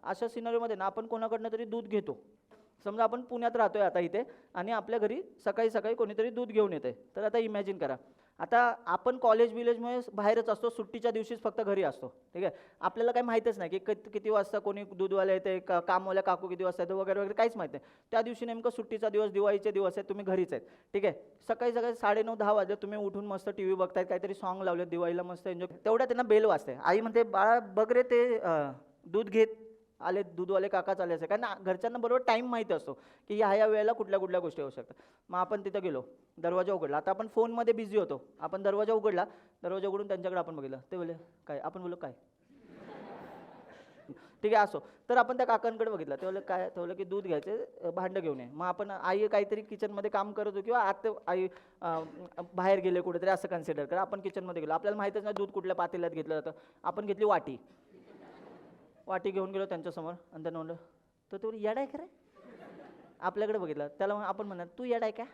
अशा सिनारिओमध्ये ना आपण कोणाकडनं तरी दूध घेतो. समजा आपण पुण्यात राहतोय आता इथे आणि आपल्या घरी सकाळी सकाळी कोणीतरी दूध घेऊन येते. तर आता इमॅजिन करा, आता आपण कॉलेज विलेजमुळे बाहेरच असतो, सुट्टीच्या दिवशीच फक्त घरी असतो, ठीक आहे. आपल्याला काही माहीतच नाही की किती वाजता कोणी दूधवाले येते, कामवाल्या काकू किती वाजता येते वगैरे वगैरे, काहीच माहीत नाही. त्या दिवशी नेमकं सुट्टीचा दिवस, दिवाळीचे दिवस आहेत, तुम्ही घरीच आहेत, ठीक आहे. सकाळी सकाळी 9:30-10 वाजले, तुम्ही उठून मस्त टी व्ही बघतायत, काहीतरी सॉन्ग लावले दिवाळीला, मस्त एन्जॉय. तेवढ्या त्यांना बेल वाजते. आई म्हणते, बाळा बघ रे ते दूध घेत आले, दूधवाले काकाच आले असे, कारण घरच्यांना बरोबर टाईम माहिती असतो की ह्या गोष्टी होऊ शकतात. मग आपण तिथं गेलो, दरवाजा उघडला. आता आपण फोनमध्ये बिझी होतो, आपण दरवाजा उघडला, दरवाजा उघडून त्यांच्याकडे आपण बघितलं, ते बोलले काय, आपण बोललो काय, ठीक आहे असो. तर आपण त्या काकांकडे बघितलं, ते बोलले काय, ते बोलले की दूध घ्यायचे, भांडं घेऊन ये. मग आपण आई काहीतरी किचनमध्ये काम करत होतो किंवा आता आई बाहेर गेले कुठेतरी असं कन्सिडर करा. आपण किचनमध्ये गेलो, आपल्याला माहीतच नाही दूध कुठल्या पातेल्यात घेतलं जातं. आपण घेतली वाटी घेऊन गेलो त्यांच्यासमोर आणि त्यांना म्हणलं, तर तो येडाय का रे, आपल्याकडे बघितलं. त्याला आपण म्हणणार, तू येडाय का,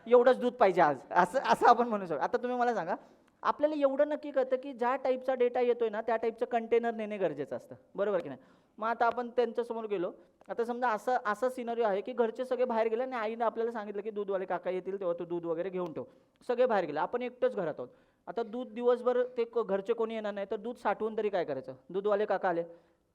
एवढंच दूध पाहिजे आज, असं असं आपण म्हणू शकतो. आता तुम्ही मला सांगा, आपल्याला एवढं नक्की कळतं की ज्या टाईपचा डेटा येतोय ना त्या टाईपचं कंटेनर नेणे गरजेचं असतं, बरोबर की नाही. मग आता आपण त्यांच्यासमोर गेलो. आता समजा असं सिनरिओ आहे की घरचे सगळे बाहेर गेले आणि आईने आपल्याला सांगितलं की दूधवाले काका येतील तेव्हा तू दूध वगैरे घेऊन ठेव. सगळे बाहेर गेले, आपण एकटंच घरात आहोत. आता दूध दिवसभर ते घरचे कोणी येणार नाही, तर दूध साठवून तरी काय करायचं. दूधवाले काका आले,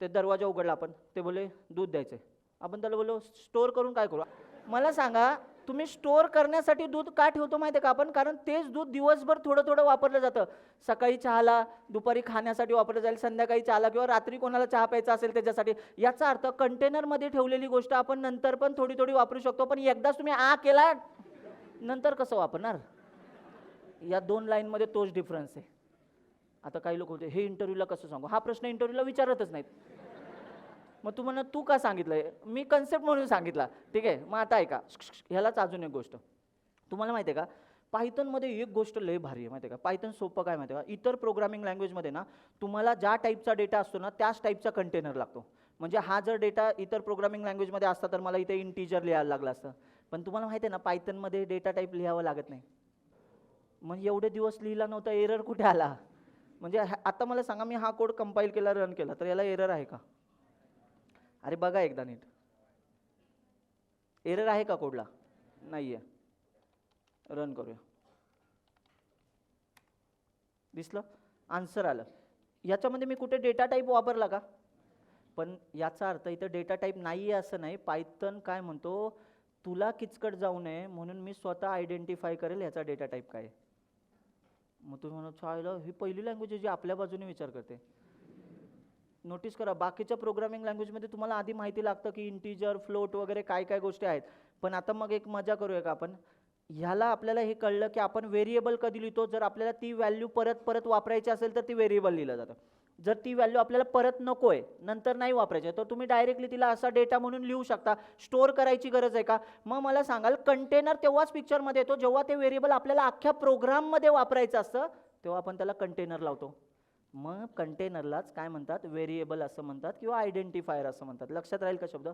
ते दरवाजा उघडला, आपण ते बोले दूध द्यायचे. आपण त्याला बोललो स्टोअर करून काय करू. मला सांगा, तुम्ही स्टोअर करण्यासाठी दूध का ठेवतो माहिती आहे का आपण, कारण तेच दूध दिवसभर थोडं थोडं वापरलं जातं. सकाळी चहाला, दुपारी खाण्यासाठी वापरलं जाईल, संध्याकाळी चहाला किंवा रात्री कोणाला चहा प्यायचा असेल त्याच्यासाठी. याचा अर्थ कंटेनरमध्ये ठेवलेली गोष्ट आपण नंतर पण थोडी थोडी वापरू शकतो, पण एकदाच तुम्ही केला नंतर कसं वापरणार. या 2 लाईनमध्ये तोच डिफरन्स आहे. आता काही लोक होते, हे इंटरव्ह्यूला कसं सांगू, हा प्रश्न इंटरव्ह्यूला विचारतच नाहीत. मग तू म्हणा तू का सांगितलंय, मी कन्सेप्ट म्हणून सांगितला, ठीक आहे. मग आता ऐका, ह्यालाच अजून एक गोष्ट तुम्हाला माहिती आहे का, पायथनमध्ये एक गोष्ट लय भारी आहे माहिती आहे का. पायथन सोपं काय माहिती आहे का, इतर प्रोग्रामिंग लँग्वेजमध्ये ना तुम्हाला ज्या टाईपचा डेटा असतो ना त्याच टाईपचा कंटेनर लागतो. म्हणजे हा जर डेटा इतर प्रोग्रामिंग लँग्वेजमध्ये असता तर मला इथे इंटिजर लिहायला लागलं असतं, पण तुम्हाला माहिती आहे ना पायथनमध्ये डेटा टाईप लिहावं लागत नाही. मग एवढे दिवस लिहिला नव्हता, एरर कुठे आला. म्हणजे आता मला सांगा, मी हा कोड कंपाईल केला, रन केला, तर याला एरर आहे का. अरे बघा एकदा नीट, एरर आहे का कोडला, नाही आहे. रन करूया, दिसलं आन्सर आलं. याच्यामध्ये मी कुठे डेटा टाईप वापरला का, पण याचा अर्थ इथं डेटा टाईप नाही आहे असं नाही. पायथन काय म्हणतो, तुला किचकट जाऊ नये म्हणून मी स्वतः आयडेंटिफाय करेल ह्याचा डेटा टाईप काय. मग तुम्ही म्हणा चायला ही पहिली लँग्वेज आहे जी आपल्या बाजूने विचार करते. नोटीस करा, बाकीच्या प्रोग्रामिंग लँग्वेजमध्ये तुम्हाला आधी माहिती लागतं की इंटिजर, फ्लोट वगैरे काय काय गोष्टी आहेत. पण आता मग एक मजा करूया का आपण, ह्याला आपल्याला हे कळलं की आपण व्हेरिएबल कधी लिहितो, जर आपल्याला ती व्हॅल्यू परत परत वापरायची असेल तर ती व्हेरिएबल लिहिलं जातं. जर ती व्हॅल्यू आपल्याला परत नको आहे, नंतर नाही वापरायची, तर तुम्ही डायरेक्टली तिला असा डेटा म्हणून लिहू शकता. स्टोअर करायची गरज आहे का. मग मला सांगाल, कंटेनर तेव्हाच पिक्चरमध्ये येतो जेव्हा ते व्हेरिएबल आपल्याला अख्ख्या प्रोग्राममध्ये वापरायचं असतं, तेव्हा आपण त्याला कंटेनर लावतो. मग कंटेनरलाच काय म्हणतात, व्हेरिएबल असं म्हणतात किंवा आयडेंटिफायर असं म्हणतात. लक्षात राहील का शब्द.